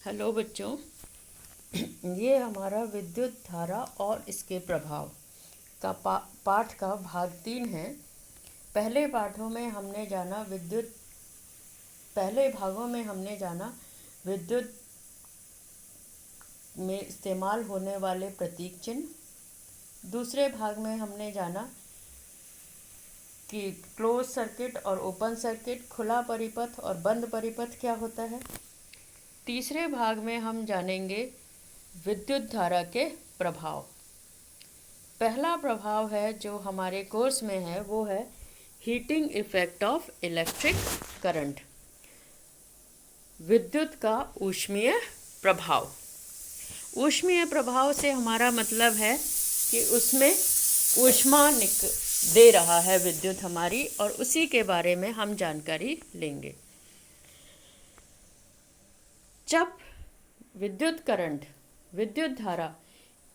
Hello बच्चों। ये हमारा विद्युत धारा और इसके प्रभाव का पाठ का भाग 3 है। पहले भागों में हमने जाना विद्युत में इस्तेमाल होने वाले प्रतीक चिन्ह। दूसरे भाग में हमने जाना कि क्लोज सर्किट और ओपन सर्किट, खुला परिपथ और बंद परिपथ क्या होता है। तीसरे भाग में हम जानेंगे विद्युत धारा के प्रभाव। पहला प्रभाव है जो हमारे कोर्स में है वो है heating effect of electric current, विद्युत का ऊष्मीय प्रभाव। ऊष्मीय प्रभाव से हमारा मतलब है कि उसमें ऊष्मा दे रहा है विद्युत हमारी, और उसी के बारे में हम जानकारी लेंगे। जब विद्युत धारा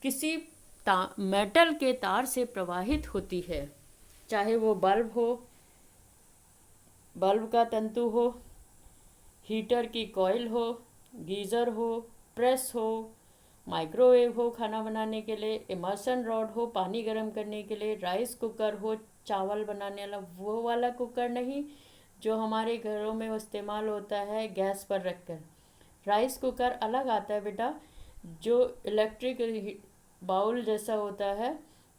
किसी मेटल के तार से प्रवाहित होती है, चाहे वो बल्ब का तंतु हो, हीटर की कॉइल हो, गीज़र हो, प्रेस हो, माइक्रोवेव हो खाना बनाने के लिए, इमर्शन रॉड हो पानी गर्म करने के लिए, राइस कुकर हो चावल बनाने वाला, वो वाला कुकर नहीं जो हमारे घरों में इस्तेमाल होता है गैस पर रखकर। राइस कुकर अलग आता है बेटा, जो इलेक्ट्रिक बाउल जैसा होता है,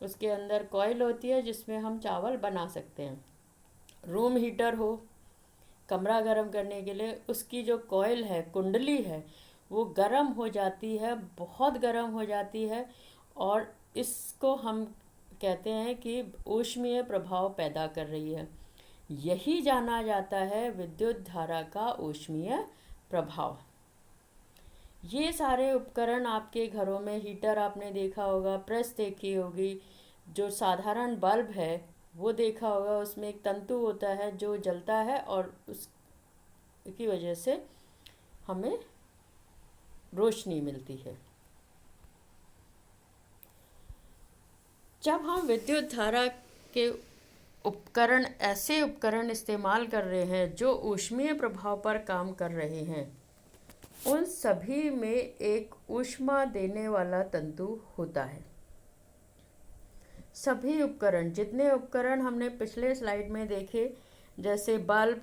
उसके अंदर कॉइल होती है जिसमें हम चावल बना सकते हैं। रूम हीटर हो कमरा गर्म करने के लिए, उसकी जो कॉइल है, कुंडली है, वो गर्म हो जाती है, बहुत गर्म हो जाती है, और इसको हम कहते हैं कि ऊष्मीय प्रभाव पैदा कर रही है। यही जाना जाता है विद्युत धारा का ऊष्मीय प्रभाव। ये सारे उपकरण आपके घरों में, हीटर आपने देखा होगा, प्रेस देखी होगी, जो साधारण बल्ब है वो देखा होगा, उसमें एक तंतु होता है जो जलता है और उसकी वजह से हमें रोशनी मिलती है। जब हम विद्युत धारा के ऐसे उपकरण इस्तेमाल कर रहे हैं जो ऊष्मीय प्रभाव पर काम कर रहे हैं, उन सभी में एक ऊष्मा देने वाला तंतु होता है। सभी उपकरण, जितने उपकरण हमने पिछले स्लाइड में देखे, जैसे बल्ब,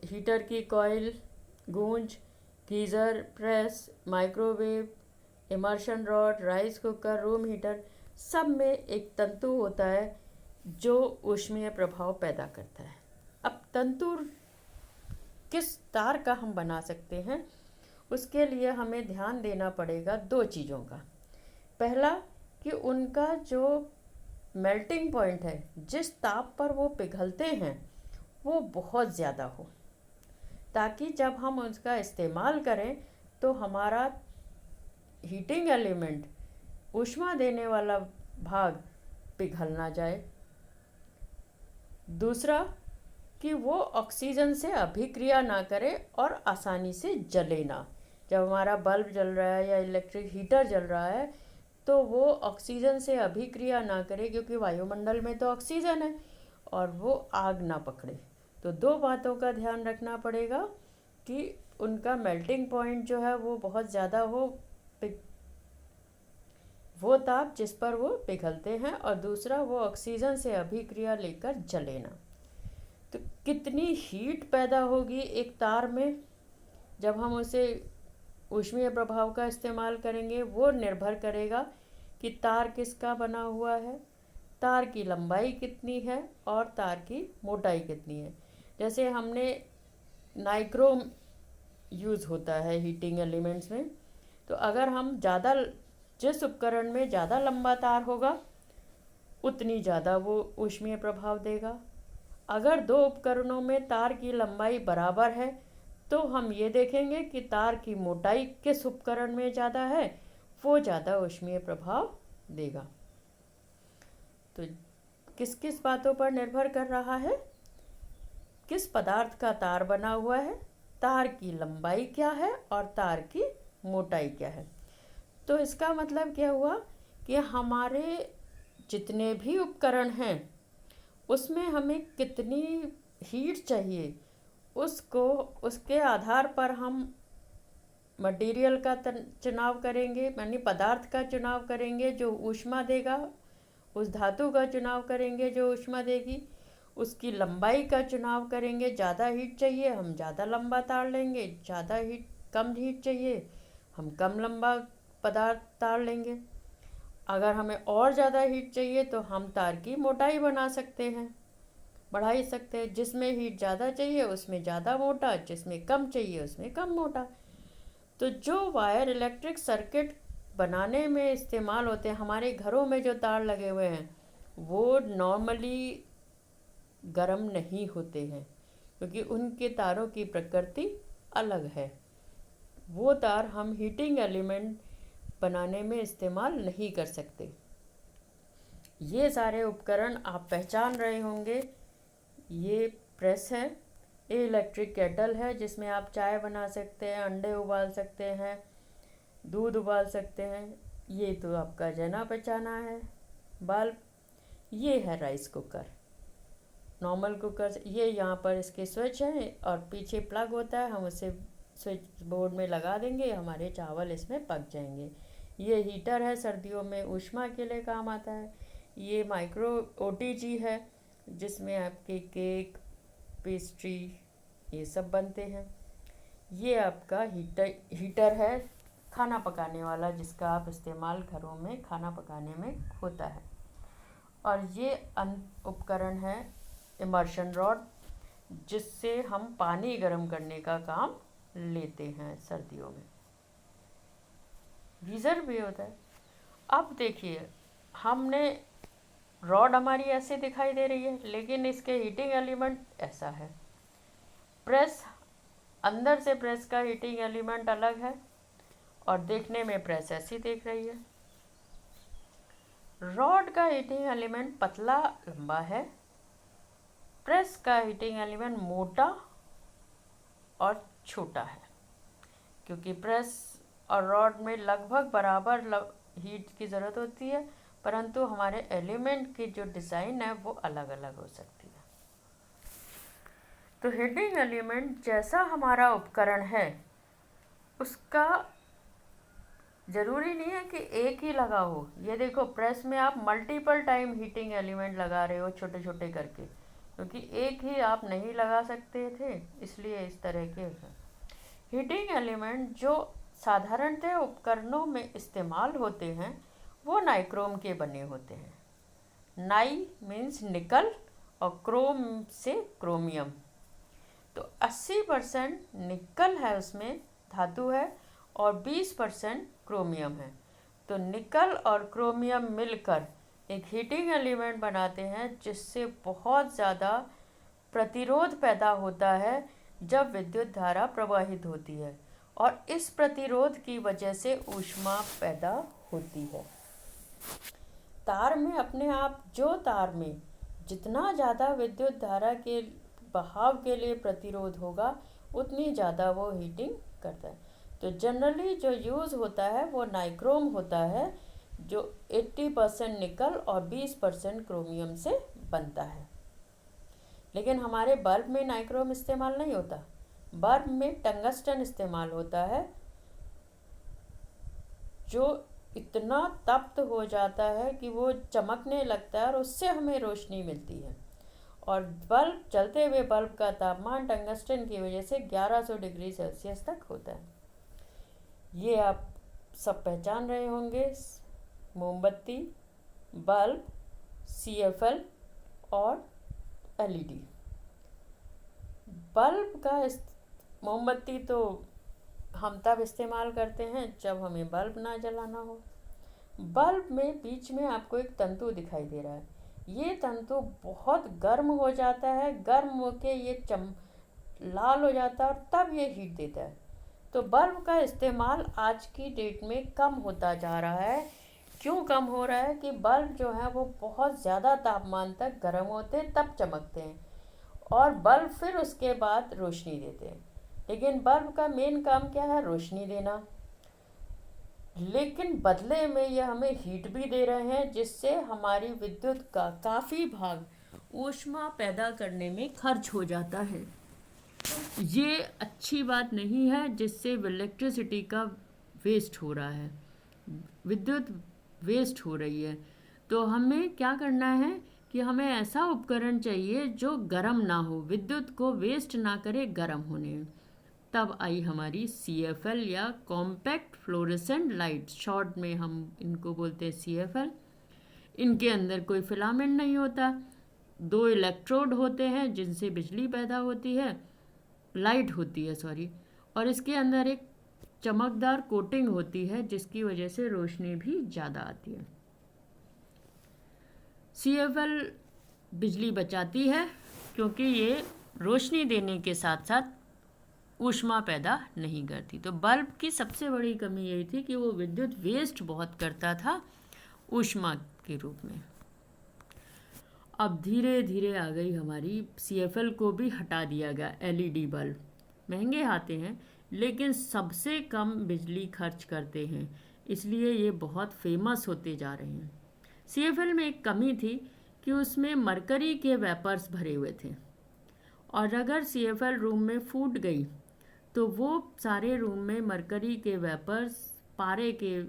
हीटर की कॉइल, गूंज, geyser, press, microwave, immersion rod, rice cooker, room heater, सब में एक तंतु होता है जो ऊष्मीय प्रभाव पैदा करता है। अब तंतु किस तार का हम बना सकते हैं, उसके लिए हमें ध्यान देना पड़ेगा 2 चीज़ों का। पहला कि उनका जो मेल्टिंग पॉइंट है, जिस ताप पर वो पिघलते हैं, वो बहुत ज़्यादा हो, ताकि जब हम उसका इस्तेमाल करें तो हमारा हीटिंग एलिमेंट, ऊष्मा देने वाला भाग पिघल ना जाए। दूसरा कि वो ऑक्सीजन से अभिक्रिया ना करे और आसानी से जले ना। जब हमारा बल्ब जल रहा है या इलेक्ट्रिक हीटर जल रहा है तो वो ऑक्सीजन से अभिक्रिया ना करे, क्योंकि वायुमंडल में तो ऑक्सीजन है, और वो आग ना पकड़े। तो 2 बातों का ध्यान रखना पड़ेगा कि उनका मेल्टिंग पॉइंट जो है वो बहुत ज़्यादा हो, वो ताप जिस पर वो पिघलते हैं, और दूसरा वो ऑक्सीजन से अभिक्रिया लेकर जले ना। तो कितनी हीट पैदा होगी एक तार में जब हम उसे ऊष्मीय प्रभाव का इस्तेमाल करेंगे, वो निर्भर करेगा कि तार किसका बना हुआ है, तार की लंबाई कितनी है और तार की मोटाई कितनी है। जैसे हमने नाइक्रोम यूज़ होता है हीटिंग एलिमेंट्स में, तो अगर हम जिस उपकरण में ज़्यादा लंबा तार होगा उतनी ज़्यादा वो ऊष्मीय प्रभाव देगा। अगर 2 उपकरणों में तार की लंबाई बराबर है तो हम ये देखेंगे कि तार की मोटाई किस उपकरण में ज़्यादा है, वो ज़्यादा ऊष्मीय प्रभाव देगा। तो किस किस बातों पर निर्भर कर रहा है, किस पदार्थ का तार बना हुआ है, तार की लंबाई क्या है और तार की मोटाई क्या है। तो इसका मतलब क्या हुआ कि हमारे जितने भी उपकरण हैं उसमें हमें कितनी हीट चाहिए उसको उसके आधार पर हम मटेरियल का चुनाव करेंगे, यानी पदार्थ का चुनाव करेंगे जो ऊष्मा देगा, उस धातु का चुनाव करेंगे जो ऊष्मा देगी, उसकी लंबाई का चुनाव करेंगे। ज़्यादा हीट चाहिए हम ज़्यादा लंबा तार लेंगे, ज़्यादा हीट कम हीट चाहिए हम कम लंबा पदार्थ तार लेंगे। अगर हमें और ज़्यादा हीट चाहिए तो हम तार की मोटाई बना सकते हैं, बढ़ा ही सकते हैं। जिसमें हीट ज़्यादा चाहिए उसमें ज़्यादा मोटा, जिसमें कम चाहिए उसमें कम मोटा। तो जो वायर इलेक्ट्रिक सर्किट बनाने में इस्तेमाल होते हैं, हमारे घरों में जो तार लगे हुए हैं वो नॉर्मली गर्म नहीं होते हैं, क्योंकि उनके तारों की प्रकृति अलग है। वो तार हम हीटिंग एलिमेंट बनाने में इस्तेमाल नहीं कर सकते। ये सारे उपकरण आप पहचान रहे होंगे। ये प्रेस है, ये इलेक्ट्रिक केटल है जिसमें आप चाय बना सकते हैं, अंडे उबाल सकते हैं, दूध उबाल सकते हैं। ये तो आपका जाना पहचाना है बल्ब। ये है राइस कुकर, नॉर्मल कुकर। ये यहाँ पर इसके स्विच हैं और पीछे प्लग होता है, हम उसे स्विच बोर्ड में लगा देंगे, हमारे चावल इसमें पक जाएंगे। ये हीटर है, सर्दियों में ऊष्मा के लिए काम आता है। ये माइक्रो ओटीजी है जिसमें आपके केक, पेस्ट्री ये सब बनते हैं। ये आपका हीटर है खाना पकाने वाला, जिसका आप इस्तेमाल घरों में खाना पकाने में होता है। और ये उपकरण है इमर्शन रॉड, जिससे हम पानी गर्म करने का काम लेते हैं सर्दियों में। गीज़र भी होता है। अब देखिए, हमने रॉड हमारी ऐसे दिखाई दे रही है, लेकिन इसके हीटिंग एलिमेंट ऐसा है। प्रेस, अंदर से प्रेस का हीटिंग एलिमेंट अलग है और देखने में प्रेस ऐसी दिख रही है। रॉड का हीटिंग एलिमेंट पतला लंबा है, प्रेस का हीटिंग एलिमेंट मोटा और छोटा है। क्योंकि प्रेस और रॉड में लगभग बराबर हीट की ज़रूरत होती है, परंतु हमारे एलिमेंट की जो डिज़ाइन है वो अलग अलग हो सकती है। तो हीटिंग एलिमेंट जैसा हमारा उपकरण है उसका ज़रूरी नहीं है कि एक ही लगा हो। ये देखो, प्रेस में आप मल्टीपल टाइम हीटिंग एलिमेंट लगा रहे हो छोटे छोटे करके, क्योंकि एक ही आप नहीं लगा सकते थे, इसलिए इस तरह के हीटिंग एलिमेंट जो साधारणतः उपकरणों में इस्तेमाल होते हैं वो नाइक्रोम के बने होते हैं। नाई मीन्स निकल और क्रोम से क्रोमियम। तो 80% निकल है, उसमें धातु है, और 20% क्रोमियम है। तो निकल और क्रोमियम मिलकर एक हीटिंग एलिमेंट बनाते हैं जिससे बहुत ज़्यादा प्रतिरोध पैदा होता है जब विद्युत धारा प्रवाहित होती है, और इस प्रतिरोध की वजह से ऊष्मा पैदा होती है। तार में अपने आप, जो तार में जितना ज़्यादा विद्युत धारा के बहाव के लिए प्रतिरोध होगा उतनी ज़्यादा वो हीटिंग करता है। तो जनरली जो यूज़ होता है वो नाइक्रोम होता है, जो 80% निकल और 20% क्रोमियम से बनता है। लेकिन हमारे बल्ब में नाइक्रोम इस्तेमाल नहीं होता, बल्ब में टंगस्टन इस्तेमाल होता है, जो इतना तप्त हो जाता है कि वो चमकने लगता है और उससे हमें रोशनी मिलती है। और बल्ब, जलते हुए बल्ब का तापमान टंगस्टन की वजह से 1100 डिग्री सेल्सियस तक होता है। ये आप सब पहचान रहे होंगे, मोमबत्ती, बल्ब, CFL और LED। बल्ब का मोमबत्ती तो हम तब इस्तेमाल करते हैं जब हमें बल्ब ना जलाना हो। बल्ब में बीच में आपको एक तंतु दिखाई दे रहा है, ये तंतु बहुत गर्म हो जाता है, गर्म होके ये लाल हो जाता है और तब ये हीट देता है। तो बल्ब का इस्तेमाल आज की डेट में कम होता जा रहा है। क्यों कम हो रहा है? कि बल्ब जो है वो बहुत ज़्यादा तापमान तक गर्म होते हैं तब चमकते हैं, और बल्ब फिर उसके बाद रोशनी देते हैं। लेकिन बल्ब का मेन काम क्या है? रोशनी देना। लेकिन बदले में ये हमें हीट भी दे रहे हैं, जिससे हमारी विद्युत का काफ़ी भाग ऊष्मा पैदा करने में खर्च हो जाता है। ये अच्छी बात नहीं है, जिससे इलेक्ट्रिसिटी का वेस्ट हो रहा है, विद्युत वेस्ट हो रही है। तो हमें क्या करना है कि हमें ऐसा उपकरण चाहिए जो गर्म ना हो, विद्युत को वेस्ट ना करे गर्म होने में। तब आई हमारी CFL या कॉम्पैक्ट फ्लोरेसेंट लाइट, शॉर्ट में हम इनको बोलते हैं CFL। इनके अंदर कोई फिलामेंट नहीं होता, 2 इलेक्ट्रोड होते हैं जिनसे बिजली पैदा होती है, लाइट होती है सॉरी, और इसके अंदर एक चमकदार कोटिंग होती है जिसकी वजह से रोशनी भी ज़्यादा आती है। CFL बिजली बचाती है क्योंकि ये रोशनी देने के साथ साथ ऊष्मा पैदा नहीं करती। तो बल्ब की सबसे बड़ी कमी यही थी कि वो विद्युत वेस्ट बहुत करता था ऊष्मा के रूप में। अब धीरे धीरे आ गई हमारी CFL को भी हटा दिया गया LED बल्ब। महंगे आते हैं लेकिन सबसे कम बिजली खर्च करते हैं, इसलिए ये बहुत फेमस होते जा रहे हैं। CFL में एक कमी थी कि उसमें मरकरी के वेपर्स भरे हुए थे, और अगर CFL रूम में फूट गई तो वो सारे रूम में मरकरी के वेपर्स, पारे के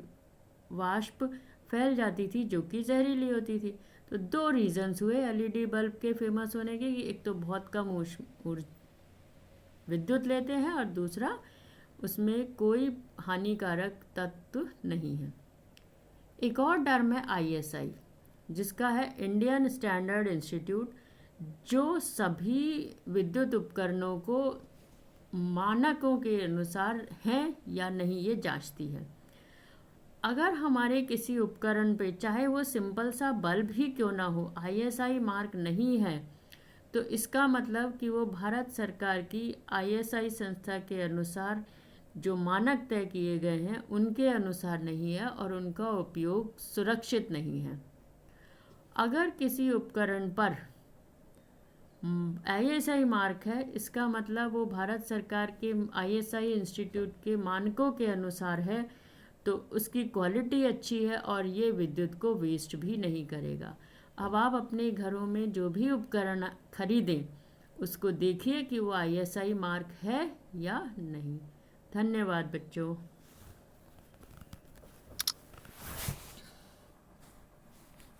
वाष्प फैल जाती थी जो कि जहरीली होती थी। तो 2 रीजंस हुए LED बल्ब के फेमस होने के, एक तो बहुत कम विद्युत लेते हैं और दूसरा उसमें कोई हानिकारक तत्व नहीं है। एक और टर्म है ISI, जिसका है इंडियन स्टैंडर्ड इंस्टीट्यूट, जो सभी विद्युत उपकरणों को मानकों के अनुसार हैं या नहीं ये जांचती है। अगर हमारे किसी उपकरण पे, चाहे वो सिंपल सा बल्ब ही क्यों ना हो, ISI मार्क नहीं है, तो इसका मतलब कि वो भारत सरकार की ISI संस्था के अनुसार जो मानक तय किए गए हैं उनके अनुसार नहीं है और उनका उपयोग सुरक्षित नहीं है। अगर किसी उपकरण पर ISI मार्क है, इसका मतलब वो भारत सरकार के ISI इंस्टीट्यूट के मानकों के अनुसार है, तो उसकी क्वालिटी अच्छी है और ये विद्युत को वेस्ट भी नहीं करेगा। अब आप अपने घरों में जो भी उपकरण खरीदें उसको देखिए कि वो ISI मार्क है या नहीं। धन्यवाद बच्चों।